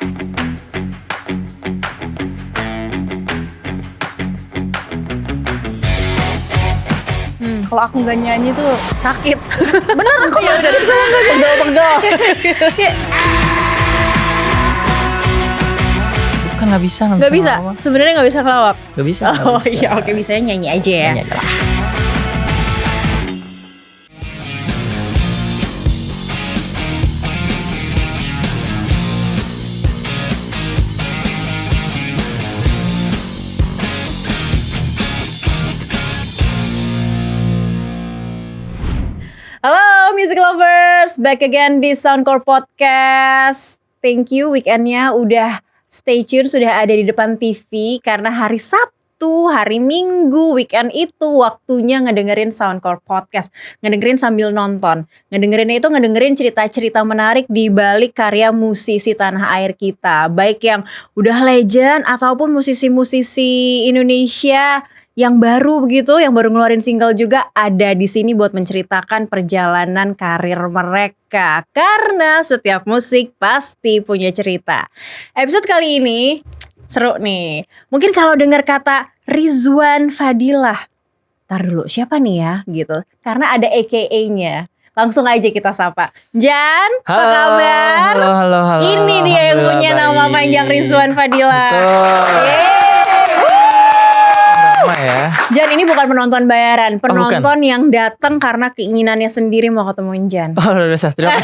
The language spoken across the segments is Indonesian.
Kalau aku nggak nyanyi tuh Sakit. bener aku sakit kalau nggak Pegel-pegel. Bukan nggak bisa. Nggak bisa. Sebenarnya nggak bisa kelawak. Nggak bisa. Oh iya, oke, bisanya nyanyi aja ya. Nyanyi aja lah. Halo music lovers, back again di Soundcore Podcast. Thank you, weekendnya udah stay tune, sudah ada di depan TV. Karena hari Sabtu, hari Minggu, weekend itu waktunya ngedengerin Soundcore Podcast. Ngedengerin sambil nonton. Ngedengerinnya itu ngedengerin cerita-cerita menarik di balik karya musisi tanah air kita. Baik yang udah legend ataupun musisi-musisi Indonesia yang baru begitu, yang baru ngeluarin single juga ada di sini buat menceritakan perjalanan karir mereka. Karena setiap musik pasti punya cerita. Episode kali ini seru nih. Mungkin kalau dengar kata Rizwan Fadilah, tar dulu siapa nih ya gitu. Karena ada AKA-nya. Langsung aja kita sapa. Jan, apa kabar? Halo. Ini dia yang punya nama panjang Rizwan Fadilah. Betul. Yeay. Ya. Jan ini bukan penonton bayaran, penonton bukan. yang datang karena keinginannya sendiri mau ketemuin Jan. Oh udah terima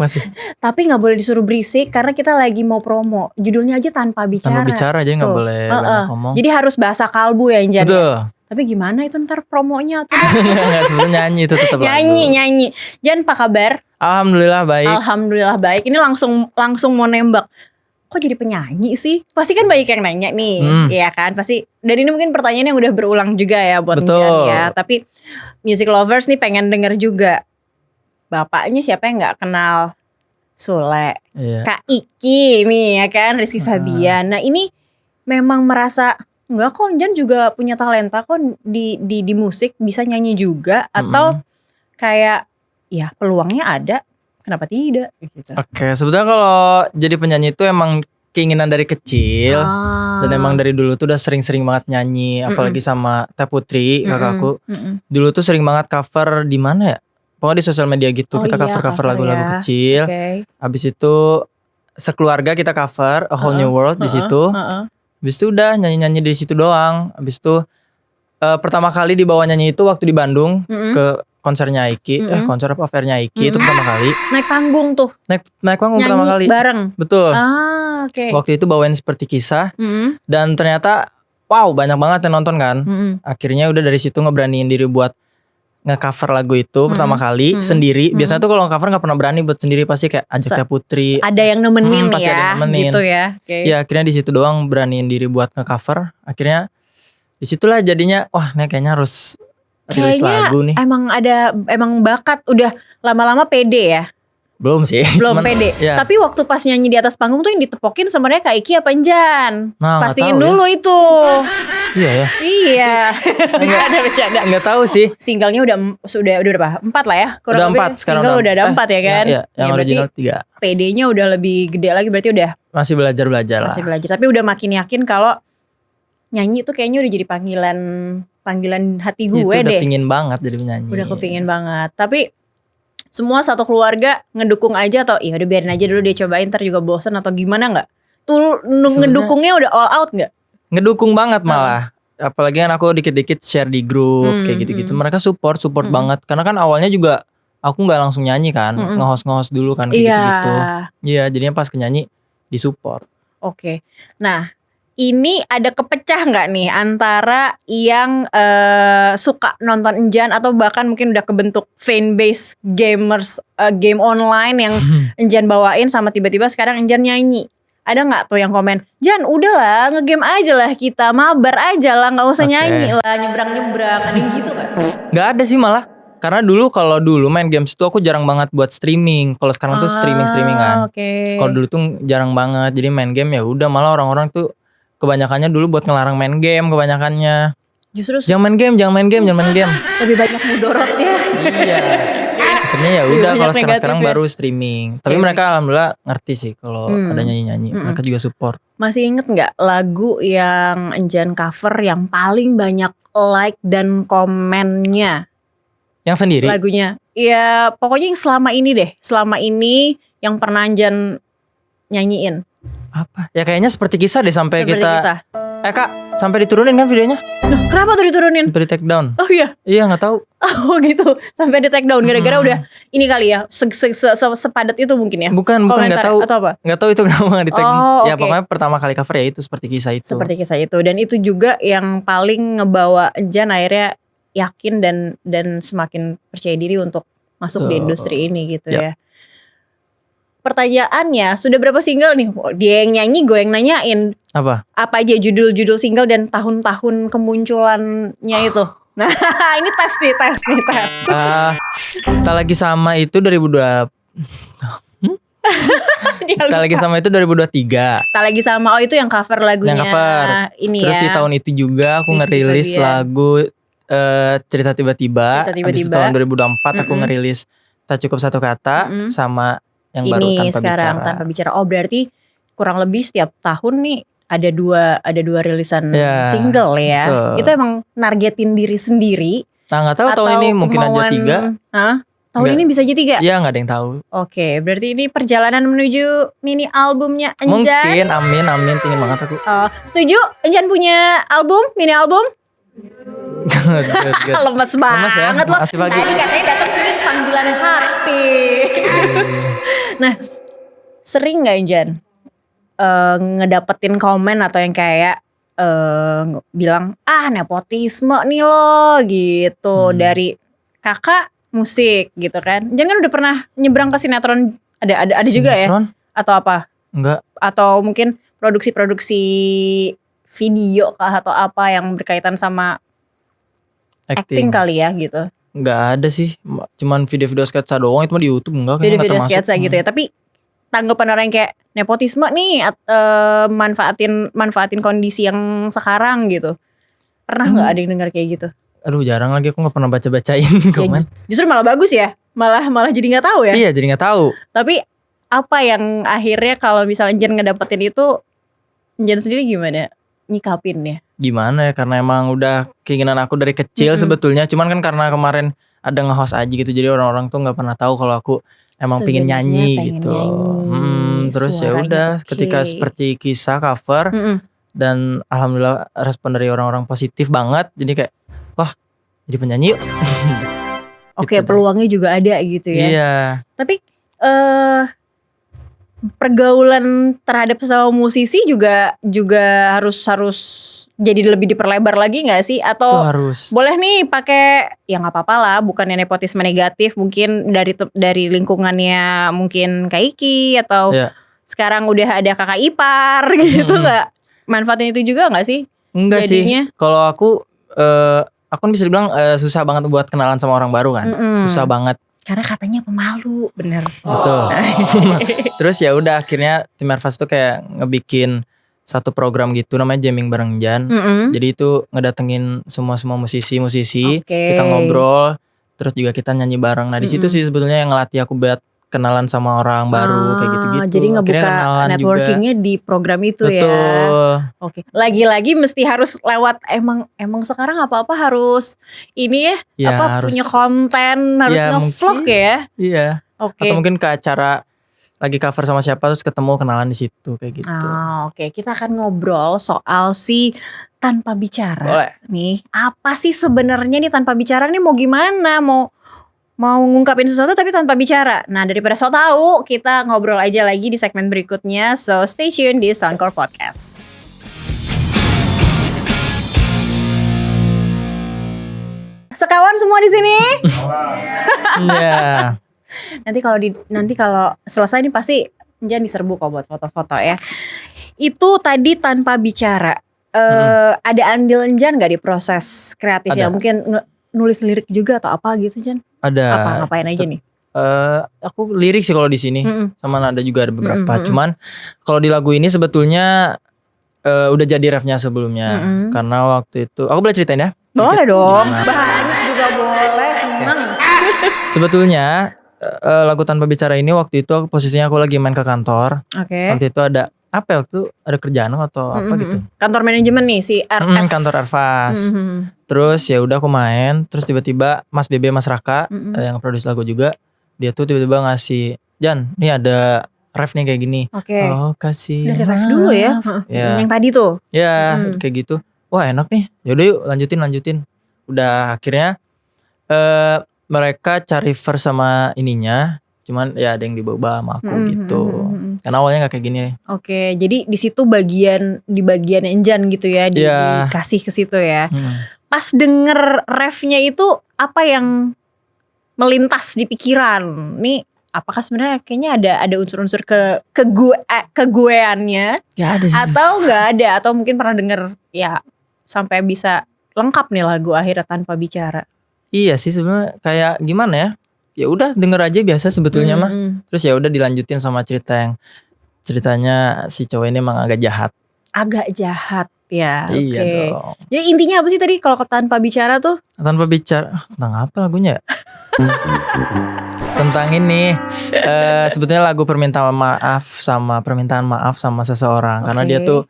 kasih. Tapi nggak boleh disuruh berisik karena kita lagi mau promo. Judulnya aja tanpa bicara. Tanpa bicara aja nggak Tuh. boleh banyak ngomong. Jadi harus bahasa kalbu ya Jan. Betul. Tapi gimana itu ntar promonya tuh? Nggak sebetulnya nyanyi itu tetap nyanyi. Jan apa kabar? Alhamdulillah baik. Alhamdulillah baik. Ini langsung mau nembak. Kok jadi penyanyi sih? Pasti kan banyak yang nanya nih, ya kan? Pasti. Dan ini mungkin pertanyaan yang udah berulang juga ya buat Jan ya. Tapi music lovers nih pengen denger juga. Bapaknya siapa yang nggak kenal Sule? Iya. Kak Iki nih ya kan, Rizky Fabian. Nah ini memang merasa enggak kok Jan juga punya talenta kok di musik, bisa nyanyi juga atau kayak ya peluangnya ada. Kenapa tidak? Gitu. Oke, sebetulnya kalau jadi penyanyi itu emang keinginan dari kecil. Dan emang dari dulu tuh udah sering-sering banget nyanyi. Apalagi sama Teh Putri, kakakku. Dulu tuh sering banget cover di mana ya? Pokoknya di sosial media gitu. Kita cover lagu-lagu ya. kecil. Habis itu sekeluarga kita cover A Whole New World di situ. Habis itu udah nyanyi-nyanyi di situ doang. Habis itu pertama kali dibawa nyanyi itu waktu di Bandung ke konsernya Iki, konser apa fairnya Iki itu pertama kali. Naik panggung tuh. Naik panggung Nyanyi pertama kali. bareng. Betul. Oke. Waktu itu bawain Seperti Kisah. Dan ternyata wow banyak banget yang nonton kan. Akhirnya udah dari situ ngeberaniin diri buat nge-cover lagu itu pertama kali sendiri. Biasanya tuh kalau nge-cover gak pernah berani buat sendiri, pasti kayak ajak Teh Putri. Ada yang nemenin pasti ya. ada yang nemenin. Gitu ya. Okay. Ya akhirnya di situ doang beraniin diri buat nge-cover. Akhirnya disitulah jadinya wah nih kayaknya harus rilis lagu nih. Emang bakat udah lama-lama pede ya. Belum sih. Belum pede. Ya. Tapi waktu pas nyanyi di atas panggung tuh yang ditepokin sebenarnya Kak Iki apa Jan? Nah, pastiin tahu dulu ya. itu. Iya ya. Iya. Bercanda. Enggak tahu sih. Singlenya udah berapa? 4 lah ya. Udah 4 sekarang. Single udah ada 4 ya kan? Iya, yang original 3. PD-nya udah lebih gede lagi, berarti udah Masih belajar lah. Masih belajar. Tapi udah makin yakin kalau nyanyi itu kayaknya udah jadi panggilan hati gue itu deh. udah pingin banget jadi penyanyi. Udah kepingin banget. Tapi semua satu keluarga ngedukung aja atau iya udah biarin aja dulu dia cobain ntar juga bosen atau gimana nggak? Tuh ngedukungnya udah all out nggak? Ngedukung banget malah. Apalagi kan aku dikit-dikit share di grup kayak gitu-gitu. Mereka support banget. Karena kan awalnya juga aku nggak langsung nyanyi kan, nge-host dulu kan kayak gitu-gitu. Iya, jadinya pas kenyanyi disupport. Oke. Nah, ini ada kepecah nggak nih antara yang suka nonton Enjan atau bahkan mungkin udah kebentuk fanbase gamers game online yang Enjan bawain sama tiba-tiba sekarang Enjan nyanyi. Ada nggak tuh yang komen, Jan udahlah ngegame aja lah kita, mabar aja lah nggak usah nyanyi lah, nyebrang-nyebrang, ada yang gitu nggak? Nggak ada sih malah. Karena kalau dulu main games itu aku jarang banget buat streaming. Kalau sekarang tuh streamingan. Kalau dulu tuh jarang banget. Jadi main game ya udah, malah orang-orang tuh kebanyakannya dulu buat ngelarang main game kebanyakannya. Justru jangan main game. lebih banyak mudorotnya. Iya. Akhirnya ya udah Banyak kalau sekarang negatifnya. baru streaming. Tapi Streaming. mereka alhamdulillah ngerti sih kalau ada nyanyi-nyanyi. Mereka juga support. Masih inget nggak lagu yang Enjan cover yang paling banyak like dan komennya Yang sendiri. lagunya? Ya pokoknya yang selama ini deh, selama ini yang pernah Enjan nyanyiin. Apa? Ya kayaknya seperti kisah deh sampai Seperti kita. kisah. Kak, sampai diturunin kan videonya? Loh, kenapa tuh diturunin? Sampai di take down. Oh iya, Iya nggak tahu. oh gitu. Sampai di take down gara-gara udah ini kali ya, sepadat itu mungkin ya. Bukan Komentar nggak tahu. atau apa? Nggak tahu itu kenapa nggak di tag. Oh, Ya oke. pokoknya pertama kali cover ya itu seperti kisah itu. Seperti kisah itu, dan itu juga yang paling ngebawa Enjan akhirnya yakin dan semakin percaya diri untuk masuk di Betul. industri ini gitu Yap. ya. Pertanyaannya, sudah berapa single nih? Oh, dia yang nyanyi, gue yang nanyain. Apa? Apa aja judul-judul single dan tahun-tahun kemunculannya itu? Nah, ini tes. Tak lagi sama itu 2020. Dia Tak lagi sama itu 2023. Tak lagi sama, oh itu yang cover lagunya. Yang cover. Ini Terus ya. di tahun itu juga aku Di situ ngerilis dia. lagu Cerita Tiba-Tiba. Cerita Habis itu Tiba-Tiba. tahun 2024 aku ngerilis Tak Cukup Satu Kata sama yang baru Ini Tanpa sekarang Bicara. Tanpa Bicara. Oh berarti kurang lebih setiap tahun nih ada dua rilisan Ya, single ya. betul. Itu emang nargetin diri sendiri. Nah nggak tahu tahun ini mungkin aja 3. Hah? Tahun Nggak. ini bisa aja 3? Ya nggak ada yang tahu. Oke, berarti ini perjalanan menuju mini albumnya Enjan. Mungkin amin pengen banget aku. Oh, setuju? Enjan punya album, mini album? Good. Lemes banget ya, loh. makasih pagi. Tadi katanya datang sini panggilan hati. Nah, sering nggak Enjan ngedapetin komen atau yang kayak bilang nepotisme nih lo gitu dari kakak musik gitu kan? Enjan kan udah pernah nyebrang ke sinetron, ada juga ya? Sinetron? Atau apa? Enggak. Atau mungkin produksi video kah atau apa yang berkaitan sama acting kali ya gitu. Nggak ada sih, cuman video-video sketsa doang itu mah di YouTube enggak kayaknya nggak Video-video termasuk. sketsa gitu ya. Tapi tanggapan orang yang kayak nepotisme nih manfaatin kondisi yang sekarang gitu. Pernah nggak ada yang dengar kayak gitu? Aduh jarang lagi aku nggak pernah baca-bacain Ya, komen. justru malah bagus ya. Malah jadi nggak tahu ya. Iya jadi nggak tahu. Tapi apa yang akhirnya kalau misalnya Jen ngedapetin itu, Jen sendiri gimana nyikapinnya? Gimana ya karena emang udah keinginan aku dari kecil sebetulnya. Cuman kan karena kemarin ada nge-host aja gitu, jadi orang-orang tuh nggak pernah tahu kalau aku emang pengen Sebenarnya nyanyi pengen gitu. nyanyi, Terus ya suaranya udah oke. ketika seperti kisah cover dan alhamdulillah respon dari orang-orang positif banget. Jadi kayak wah jadi penyanyi yuk. Oke, Gitu deh. peluangnya juga ada gitu ya. Iya. Tapi pergaulan terhadap sesama musisi juga harus jadi lebih diperlebar lagi nggak sih? Itu Atau harus. boleh nih pakai ya nggak apa-apa lah, bukannya nepotisme negatif, mungkin dari lingkungannya mungkin Kak Iki atau Iya. sekarang udah ada kakak ipar gitu nggak? Manfaatnya itu juga nggak sih? Enggak Jadinya? sih. Kalau aku kan bisa dibilang susah banget buat kenalan sama orang baru kan. Susah banget. Karena katanya pemalu, bener. Betul. Terus ya udah akhirnya tim Airfast tuh kayak ngebikin satu program gitu namanya Jamming Bareng Jan. Jadi itu ngedatengin semua musisi-musisi, Oke. kita ngobrol, terus juga kita nyanyi bareng. Nah di situ sih sebetulnya yang ngelatih aku buat kenalan sama orang baru kayak gitu-gitu. Jadi Akhirnya ngebuka kenalan networkingnya di program itu ya. Betul. Oke. Lagi-lagi mesti harus lewat emang sekarang apa-apa harus ini ya, Ya, harus- punya konten, harus Ya, nge-vlog mungkin. ya. Iya. Oke. Atau mungkin ke acara lagi cover sama siapa terus ketemu kenalan di situ kayak gitu. Oke, kita akan ngobrol soal si Tanpa Bicara. Boleh. Nih, apa sih sebenarnya nih Tanpa Bicara nih mau gimana? Mau ngungkapin sesuatu tapi tanpa bicara. Nah, daripada so tahu, kita ngobrol aja lagi di segmen berikutnya. So, stay tune di Soundcore Podcast. Sekawan semua di sini. Iya. Nanti kalau selesai nih pasti Jan diserbu kok buat foto-foto ya. Itu tadi Tanpa Bicara. Ada andil Jan nggak di proses kreatifnya? Ada. Mungkin nulis lirik juga atau apa gitu Jan? Ada. Apa ngapain aja nih? Aku lirik sih kalau di sini. Sama nada juga ada beberapa. Cuman kalau di lagu ini sebetulnya udah jadi refnya sebelumnya. Karena waktu itu aku boleh ceritain ya? Boleh dong. Gimana? Banyak juga boleh, seneng. Sebetulnya lagu Tanpa Bicara ini waktu itu posisinya aku lagi main ke kantor. Oke. Waktu itu ada apa ya, waktu itu ada kerjaan atau apa gitu. Kantor manajemen nih si RF. Kantor Ervas. Terus ya udah aku main, terus tiba-tiba Mas Bebe Mas Raka yang produce lagu juga, dia tuh tiba-tiba ngasih, "Jan, nih ada ref nih kayak gini." Oke. Oh, kasih. Dari ref dulu ya. Ya. Yang tadi tuh. Ya, kayak gitu. Wah, enak nih. Yaudah yuk lanjutin. Udah akhirnya mereka cari verse sama ininya, cuman ya ada yang dibawa sama aku gitu. Karena awalnya nggak kayak gini. Oke, jadi di situ di bagian Enjan gitu ya, dikasih ke situ ya. Pas denger refnya itu apa yang melintas di pikiran? Nih, apakah sebenarnya kayaknya ada unsur-unsur kegueannya? Gak ada sih. Atau nggak ada? Atau mungkin pernah denger ya sampai bisa lengkap nih lagu Akhirnya Tanpa Bicara? Iya sih sebenarnya kayak gimana ya? Ya udah denger aja biasa sebetulnya mah. Terus ya udah dilanjutin sama ceritanya si cowok ini emang agak jahat. Agak jahat ya. Iya Oke. dong. Jadi intinya apa sih tadi kalau Tanpa Bicara tuh? Tanpa Bicara tentang apa lagunya ya? Tentang ini sebetulnya lagu permintaan maaf sama seseorang. Karena dia tuh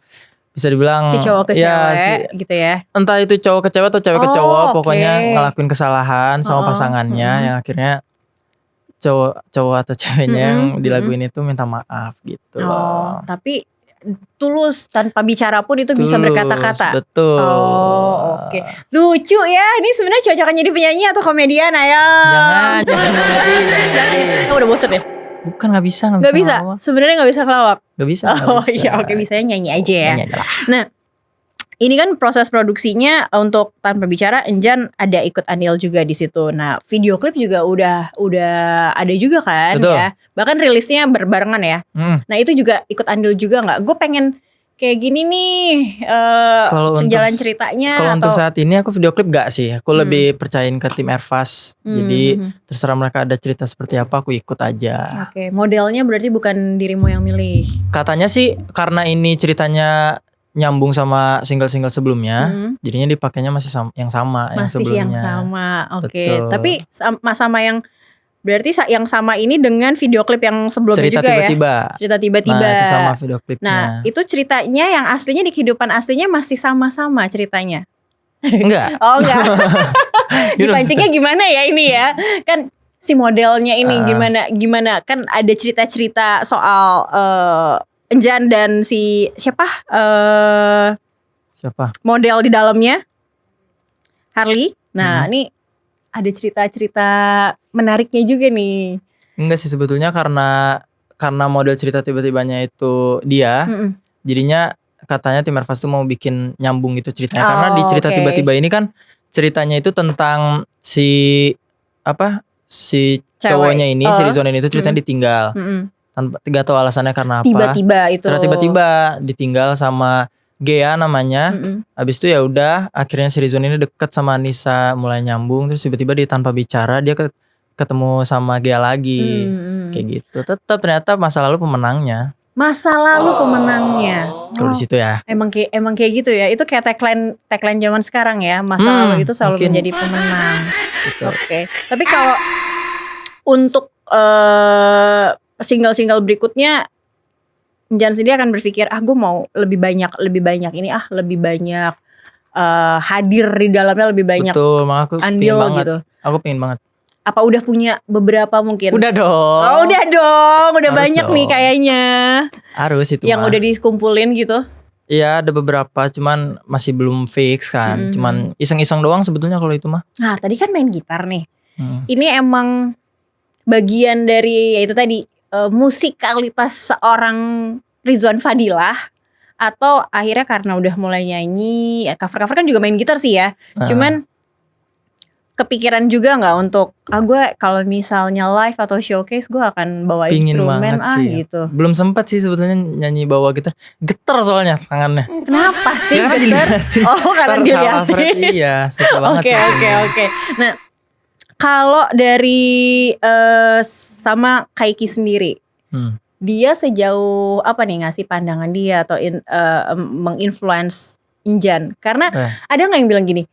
bisa dibilang si cowok ke cewek gitu ya. Entah itu cowok ke cewek atau cewek ke cowok, pokoknya ngelakuin kesalahan sama pasangannya yang akhirnya cowok atau ceweknya yang di lagu ini tuh minta maaf gitu loh. Tapi tulus tanpa bicara pun itu bisa berkata-kata. Betul. Oh, oke. Lucu ya. Ini sebenarnya cocokan jadi penyanyi atau komedian, ayo. Jangan komedi. Kamu udah bosen ya? Bukan gak bisa. Sebenarnya gak bisa kelawak. Gak bisa. Oh iya, oke, bisanya nyanyi aja ya. Nyanyi aja lah. Nah, ini kan proses produksinya untuk Tanpa Bicara, Enjan ada ikut andil juga di situ. Nah, video klip juga udah ada juga kan. Betul. Ya. Bahkan rilisnya berbarengan ya. Nah, itu juga ikut andil juga nggak? Gue pengen kayak gini nih sejalan ceritanya. Kalau untuk saat ini aku video klip gak sih. Aku lebih percayain ke tim Ervas. Jadi terserah mereka ada cerita seperti apa, aku ikut aja. Oke, modelnya berarti bukan dirimu yang milih. Katanya sih karena ini ceritanya nyambung sama single-single sebelumnya, jadinya dipakainya masih yang sama yang sebelumnya. Masih yang sama, oke. Betul. Tapi sama yang berarti yang sama ini dengan video klip yang sebelumnya cerita juga tiba-tiba. Ya. Cerita tiba-tiba. Nah, itu sama video klipnya. Nah, itu ceritanya yang aslinya di kehidupan aslinya masih sama-sama ceritanya. Enggak. Oh, enggak. Dipancingnya gimana ya ini ya? Kan si modelnya ini gimana kan ada cerita-cerita soal Enjan dan si siapa model di dalamnya Harley. Nah ini ada cerita-cerita menariknya juga nih. Enggak sih sebetulnya karena model cerita tiba-tibanya itu dia, jadinya katanya tim Ervas tuh mau bikin nyambung gitu ceritanya. Karena di cerita tiba-tiba ini kan ceritanya itu tentang si cowoknya ini, si Rizwan ini tuh ceritanya ditinggal. Tanpa gak tahu alasannya karena apa. Tiba-tiba itu. Secara tiba-tiba ditinggal sama Gea namanya. Habis itu ya udah akhirnya si Rizwan ini deket sama Anissa, mulai nyambung, terus tiba-tiba dia Tanpa Bicara dia ketemu sama Gea lagi. Kayak gitu. Tetap ternyata masa lalu pemenangnya. Kalau di situ ya. Emang kayak gitu ya. Itu kayak tagline zaman sekarang ya. Masa lalu itu selalu menjadi pemenang. Oke. Tapi kalau untuk single-single berikutnya Enjan sendiri akan berpikir gue mau lebih banyak ini lebih banyak hadir di dalamnya, lebih banyak. Betul, aku andil gitu. Aku pengen banget. Apa udah punya beberapa mungkin? Udah dong. Oh, udah Harus banyak dong. nih kayaknya. Harus itu yang udah dikumpulin gitu. Iya, ada beberapa cuman masih belum fix kan. Cuman iseng-iseng doang sebetulnya kalau itu mah. Nah, tadi kan main gitar nih. Ini emang bagian dari yaitu tadi musikalitas seorang Rizwan Fadilah, atau akhirnya karena udah mulai nyanyi, cover kan juga main gitar sih ya. Cuman kepikiran juga nggak untuk gue kalau misalnya live atau showcase gue akan bawa Pingin instrumen sih. gitu. Belum sempat sih sebetulnya nyanyi bawa gitar. Getar soalnya tangannya. Kenapa sih Karena gitar? Oh, karena dilihatin. Iya, suka banget. Oke. Nah, kalau dari sama Kaiki sendiri, dia sejauh apa nih ngasih pandangan dia atau menginfluence Enjan? Karena ada nggak yang bilang gini,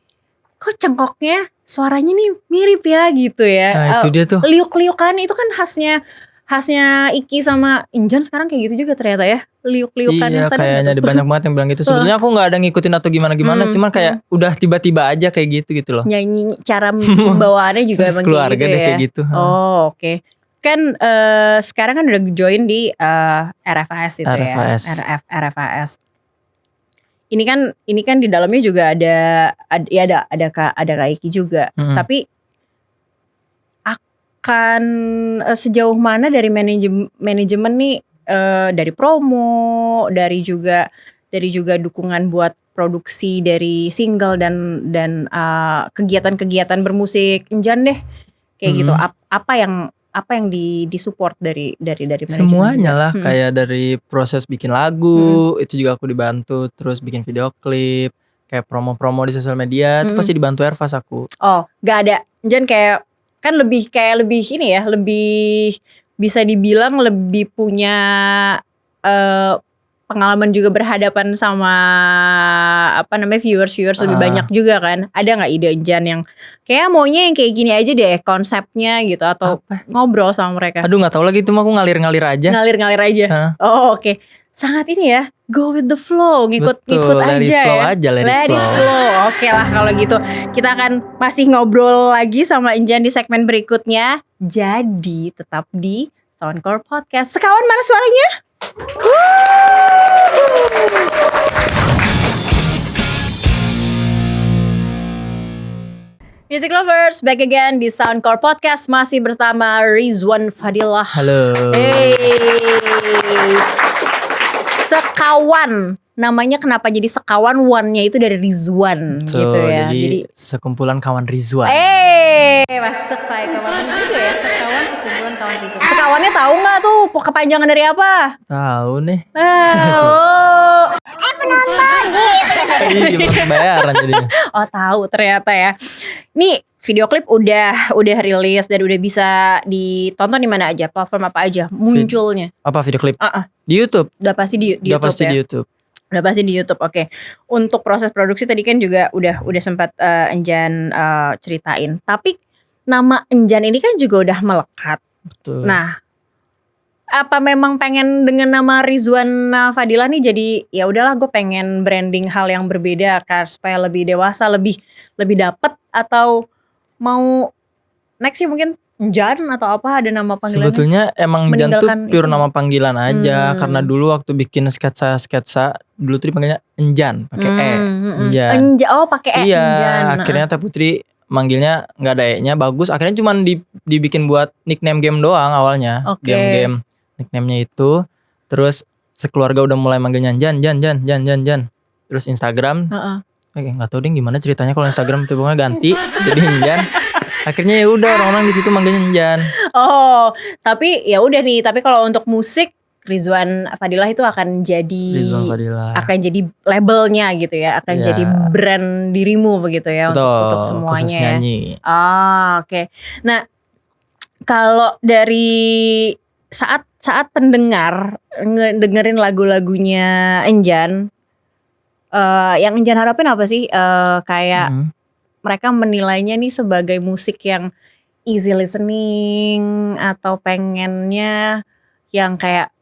kok cengkoknya suaranya nih mirip ya gitu ya. Nah itu dia tuh. Liuk-liukan itu kan khasnya Iki sama Injan sekarang kayak gitu juga ternyata ya. Liuk-liukan Iya kayaknya ada banyak banget yang bilang gitu. Sebetulnya aku gak ada ngikutin atau gimana-gimana. Cuman kayak udah tiba-tiba aja kayak gitu loh. Nyanyi cara bawaannya juga emang keluarga kayak gitu deh ya. kayak gitu. Oh oke. Kan sekarang kan udah join di RFAS itu RFAS. ya. RFAS. Ini kan di dalamnya juga ada Kak Iki juga. Tapi akan sejauh mana dari manajemen nih, dari promo, dari juga dukungan buat produksi dari single dan kegiatan-kegiatan bermusik Injan deh kayak gitu. Apa yang disupport dari manajemen Semuanya juga? lah kayak dari proses bikin lagu itu juga aku dibantu, terus bikin video klip, kayak promo-promo di sosial media itu pasti dibantu Ervas aku. Oh, gak ada. Jan kayak kan lebih ini ya, lebih bisa dibilang lebih punya pengalaman juga berhadapan sama viewers lebih banyak juga kan. Ada nggak ide Jan yang kayak maunya yang kayak gini aja deh konsepnya gitu atau ngobrol sama mereka? Aduh nggak tahu lagi itu mah aku ngalir aja. Ngalir aja. Oh oke. Sangat ini ya, go with the flow, ngikut let it aja flow ya. aja, let it flow. Oke lah kalau gitu. Kita akan masih ngobrol lagi sama Injan di segmen berikutnya. Jadi tetap di Soundcore Podcast. Sekawan mana suaranya? Music Lovers, back again di Soundcore Podcast. Masih bersama Rizwan Fadilah. Halo. Hey. Sekawan. Namanya kenapa jadi sekawan? One-nya itu dari Rizwan gitu ya. Jadi sekumpulan kawan Rizwan. Masuk Pak kawan juga ya. Sekumpulan kawan Rizwan. Sekawannya tahu nggak tuh kepanjangan dari apa? Tahu nih. Penonton. Iya, bayaran jadinya. Oh tahu ternyata ya. Nih video klip udah rilis dan udah bisa ditonton di mana aja, platform apa aja munculnya? Apa video klip? Di YouTube. Udah pasti di Udah YouTube pasti ya. di YouTube. Udah pasti di YouTube. Oke. Untuk proses produksi tadi kan juga udah sempat Enjan ceritain. Tapi nama Enjan ini kan juga udah melekat. Betul. Nah, apa memang pengen dengan nama Rizwan Fadilah nih jadi ya udahlah gue pengen branding hal yang berbeda supaya lebih dewasa, lebih dapet, atau mau next sih mungkin Jan atau apa ada nama panggilannya? Sebetulnya emang Jan tuh pure itu. nama panggilan aja karena dulu waktu bikin sketsa dulu tuh dipanggilnya Enjan pakai Enjan. Oh pakai Iya, Enjan. akhirnya Teh Putri manggilnya nggak ada E-nya, bagus. Akhirnya cuman dibikin buat nickname game doang awalnya. Game nickname-nya itu. Terus sekeluarga udah mulai manggilnya Jan. Terus Instagram. Nggak tahu deh gimana ceritanya kalau Instagram tuh pokoknya ganti jadi Jan. Akhirnya ya udah orang-orang di situ manggilnya Jan. Oh, tapi ya udah nih. Tapi kalau untuk musik Rizwan Fadilah itu akan jadi labelnya gitu ya, akan jadi brand dirimu begitu ya. Betul, untuk semuanya. khusus nyanyi. Oke. Nah, kalau dari saat pendengar dengerin lagu-lagunya Enjan, yang Enjan harapin apa sih? Kayak mereka menilainya nih sebagai musik yang easy listening atau pengennya yang kayak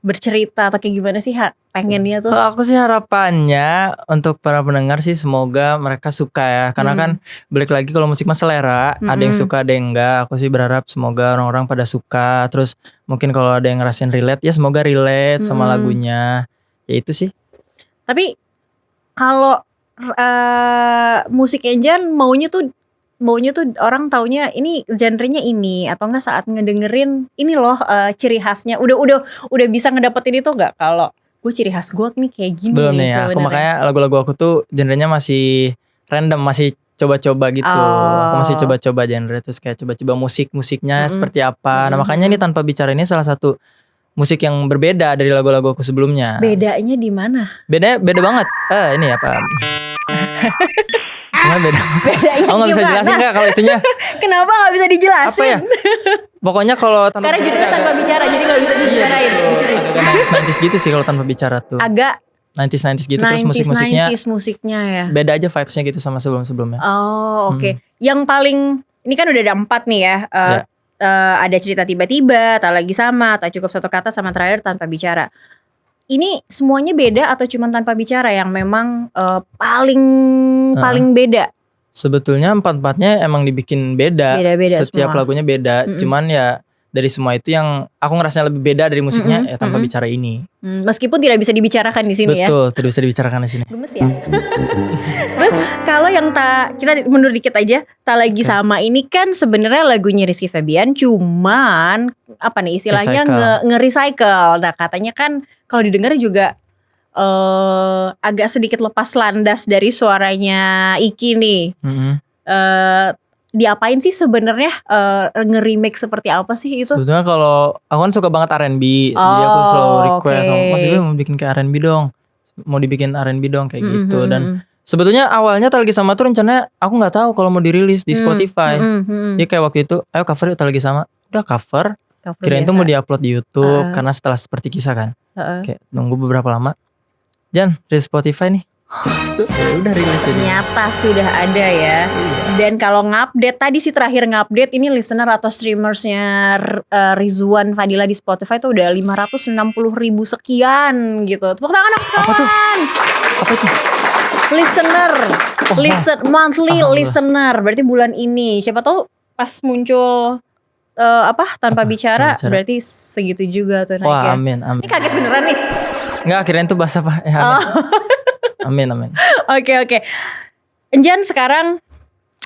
bercerita atau kayak gimana sih pengennya tuh? Kalau aku sih harapannya untuk para pendengar sih semoga mereka suka ya. Karena kan balik lagi kalau musik mah selera, ada yang suka ada yang enggak. Aku sih berharap semoga orang-orang pada suka. Terus mungkin kalau ada yang ngerasain relate ya semoga relate sama lagunya. Ya itu sih. Tapi kalau musik Enjan maunya tuh orang taunya ini genrenya ini atau enggak saat ngedengerin ini loh ciri khasnya udah bisa ngedapetin itu enggak kalau gue ciri khas gue nih kayak gini belum nih ya, aku makanya lagu-lagu aku tuh genrenya masih random, masih coba-coba gitu. Aku masih coba-coba genre, terus kayak coba-coba musiknya seperti apa. Nah makanya ini Tanpa Bicara ini salah satu musik yang berbeda dari lagu-lagu aku sebelumnya. Bedanya di mana? Beda banget. Ini apa? Beda. Bedanya gak bisa jelasin gak kalau itunya? Kenapa gak bisa dijelasin? Apa ya? Pokoknya kalau Tanpa Karena judulnya Tanpa Bicara jadi gak bisa dibicarain. Agak nangis gitu sih kalau Tanpa Bicara tuh. Agak 90s gitu, terus 90s musiknya musiknya ya. beda aja vibes-nya gitu sama sebelum-sebelumnya. Oh, oke. Yang paling ini kan udah ada 4 nih ya. Ada cerita tiba-tiba, tak lagi sama, tak cukup satu kata, sama terakhir tanpa bicara. Ini semuanya beda atau cuma tanpa bicara yang memang paling beda? Sebetulnya 4-4-nya emang dibikin beda. Beda-beda Setiap semua. lagunya beda. Cuman ya dari semua itu yang aku ngerasa lebih beda dari musiknya ya tanpa bicara ini. Meskipun tidak bisa dibicarakan di sini ya. Betul, tidak bisa dibicarakan di sini. Gemes ya. Terus kalau yang kita mundur dikit aja, tak lagi sama ini kan sebenarnya lagunya Rizky Febian, cuman apa nih istilahnya nge-recycle. Nah katanya kan kalau didengar juga agak sedikit lepas landas dari suaranya Iki nih. Diapain sih sebenarnya, nge-remake seperti apa sih itu? Sebetulnya kalau aku kan suka banget R&B, jadi aku selalu request sama Mas Bibi mau bikin kayak R&B dong, mau dibikin R&B dong kayak gitu. Dan sebetulnya awalnya Tak Lagi Sama tuh rencananya aku nggak tahu kalau mau dirilis di Spotify. Jadi kayak waktu itu, ayo cover yuk Tak Lagi Sama, udah cover. Kirain tuh mau diupload di YouTube karena setelah Seperti Kisah kan, kayak nunggu beberapa lama, Jan di Spotify nih. Ya udah rilis ini. Ternyata sudah ada ya. Dan kalau ngupdate tadi sih terakhir ngupdate ini listener atau streamersnya Rizwan Fadila di Spotify tuh udah 560.000 sekian gitu. Tepuk tangan dong sekalian. Apa tuh? Listener, monthly listener. Berarti bulan ini. Siapa tahu pas muncul tanpa bicara berarti segitu juga tuh naiknya. Wah, amin. Ini kaget beneran nih. Enggak, akhirnya itu bahasa apa? Ya, amin. Oke. Enjan sekarang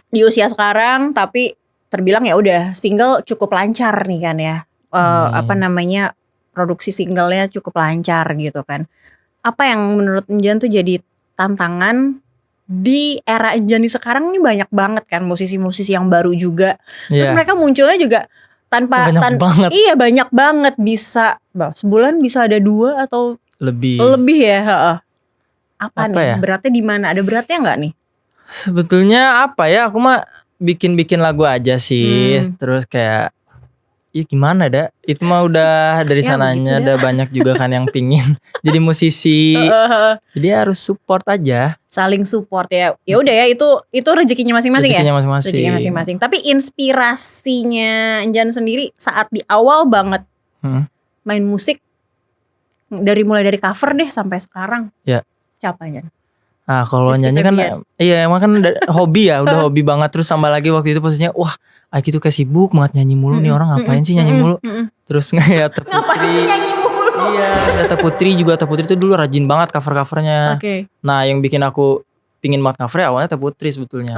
di usia sekarang tapi terbilang ya udah single cukup lancar nih kan ya. Produksi singlenya cukup lancar gitu kan. Apa yang menurut Enjan tuh jadi tantangan di era Enjan sekarang ini? Banyak banget kan musisi-musisi yang baru juga. Terus mereka munculnya juga tanpa banget. Iya, banyak banget, bisa sebulan bisa ada 2 atau lebih ya. Apa nih? Ya? Beratnya di mana? Ada beratnya nggak nih? Sebetulnya apa ya? Aku mah bikin lagu aja sih. Terus kayak, ya gimana dah? Itu mah udah dari sananya ada banyak juga kan yang pingin jadi musisi. Jadi harus support aja. Saling support ya. Ya udah ya, itu rezekinya masing-masing ya. Rezekinya masing-masing. Tapi inspirasinya Enjan sendiri saat di awal banget main musik, mulai dari cover deh sampai sekarang. Ya. Siapa Enjan? Nah kalau nyanyi kan iya emang kan hobi ya, udah hobi banget. Terus tambah lagi waktu itu posisinya wah Aiki tuh kayak sibuk banget nyanyi mulu nih orang, ngapain sih nyanyi mulu. Terus ya Ngapain sih nyanyi mulu? Iya, Teh Putri tuh dulu rajin banget cover-covernya. Nah yang bikin aku pingin banget cover awalnya Teh Putri sebetulnya.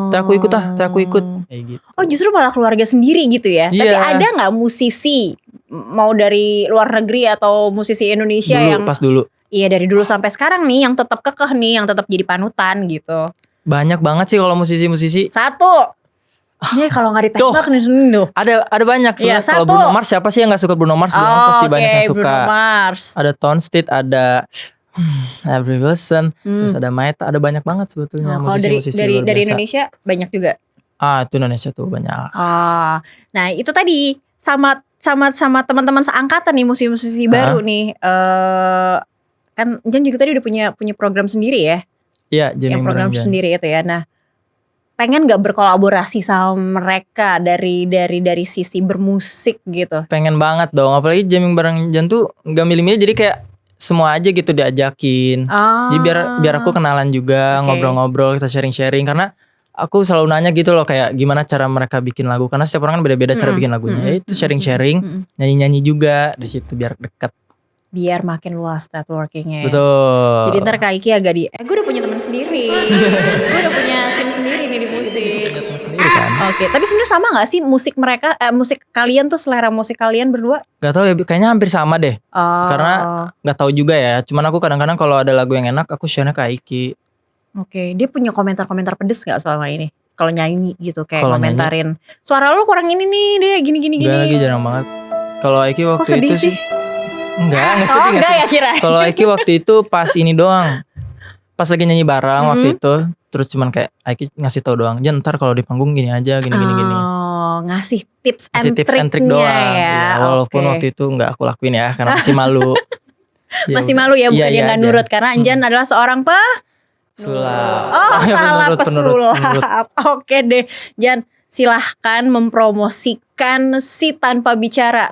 Teh aku ikut kayak gitu. Oh justru malah keluarga sendiri gitu ya. Tapi ada gak musisi mau dari luar negeri atau musisi Indonesia pas dulu? Iya dari dulu sampai sekarang nih yang tetap kekeh nih, yang tetap jadi panutan gitu. Banyak banget sih kalau musisi-musisi. Satu. Ini kalau nggak ditembak nih tuh. Ada banyak sih. Ya, kalau Bruno Mars, siapa sih yang nggak suka Bruno Mars? Bruno Mars pasti banyak yang suka. Bruno Mars. Ada Tonstead, ada Avril Wilson, terus ada Maeta, ada banyak banget sebetulnya musisi-musisi luar biasa. Dari Indonesia banyak juga. Itu Indonesia tuh banyak. Nah itu tadi sama teman-teman seangkatan nih musisi-musisi baru nih. Kan Jan juga tadi udah punya program sendiri ya? Iya, yang program sendiri itu ya. Nah, pengen gak berkolaborasi sama mereka dari sisi bermusik gitu? Pengen banget dong, apalagi jamming bareng Jan tuh gak milih-milih, jadi kayak semua aja gitu diajakin. Jadi biar aku kenalan juga, ngobrol-ngobrol, kita sharing-sharing. Karena aku selalu nanya gitu loh, kayak gimana cara mereka bikin lagu. Karena setiap orang kan beda-beda cara bikin lagunya. Itu sharing-sharing, nyanyi-nyanyi juga di situ biar dekat. Biar makin luas networkingnya. Betul. Jadi ntar Kak Iki agak gue udah punya teman sendiri. Gue udah punya tim sendiri nih di musik. Oke, tapi sebenarnya sama gak sih musik mereka, musik kalian tuh, selera musik kalian berdua? Gak tahu ya, kayaknya hampir sama deh. Karena gak tahu juga ya. Cuman aku kadang-kadang kalau ada lagu yang enak, aku share-nya ke Iki. Oke, dia punya komentar-komentar pedes gak selama ini? Kalau nyanyi gitu, kayak kalo komentarin nyanyi, suara lu kurang ini nih, dia gini. Gak lagi, jarang banget. Kalau Iki waktu itu sih Enggak sedih. Enggak ya kira. Kalau Aiki waktu itu pas ini doang. Pas lagi nyanyi bareng waktu itu, terus cuman kayak Aiki ngasih tahu doang. Jan ntar kalau di panggung gini aja, gini. Ngasih tips and trick doang ya. Walaupun waktu itu enggak aku lakuin ya, karena masih malu. Masih malu ya, bukan Iya, dia nggak aja. nurut karena Anjan adalah seorang Sulap. Oh, salah Penurut. pesulap. Oke deh, Jan, silahkan mempromosikan si tanpa bicara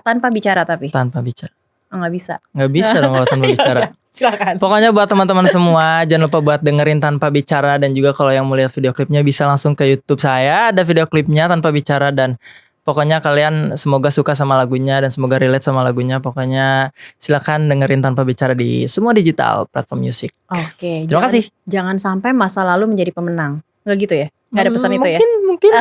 tapi Tanpa bicara. nggak bisa. Nggak bisa dong kalau tanpa bicara. Silakan. Pokoknya buat teman-teman semua jangan lupa buat dengerin Tanpa Bicara, dan juga kalau yang mau lihat video klipnya bisa langsung ke YouTube saya, ada video klipnya Tanpa Bicara, dan pokoknya kalian semoga suka sama lagunya dan semoga relate sama lagunya. Pokoknya silakan dengerin Tanpa Bicara di semua digital platform musik. Oke, Terima kasih. Jangan sampai masa lalu menjadi pemenang. Nggak gitu ya? Nggak ada pesan itu ya? Mungkin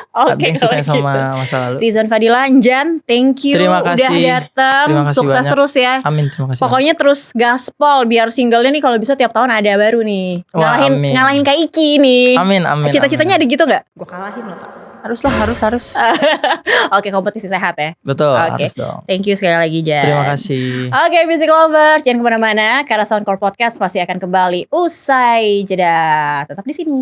Oke, ada yang kalau suka sama gitu. masa lalu. Rizwan Fadila, Jan, thank you Terima udah kasih. datang. Terima kasih Sukses banyak. terus ya. Amin, terima kasih. Pokoknya terus gaspol biar singlenya nih kalau bisa tiap tahun ada baru nih. Wah, amin. Ngalahin Kak Iki nih. Amin. Cita-citanya amin. ada gitu nggak? Gue kalahin loh Kak. Harus. Oke, kompetisi sehat ya. Betul, Oke. harus dong. Thank you sekali lagi Jan. Terima kasih. Oke, music lovers, jangan kemana-mana karena Soundcore Podcast pasti akan kembali usai jeda. Tetap di sini.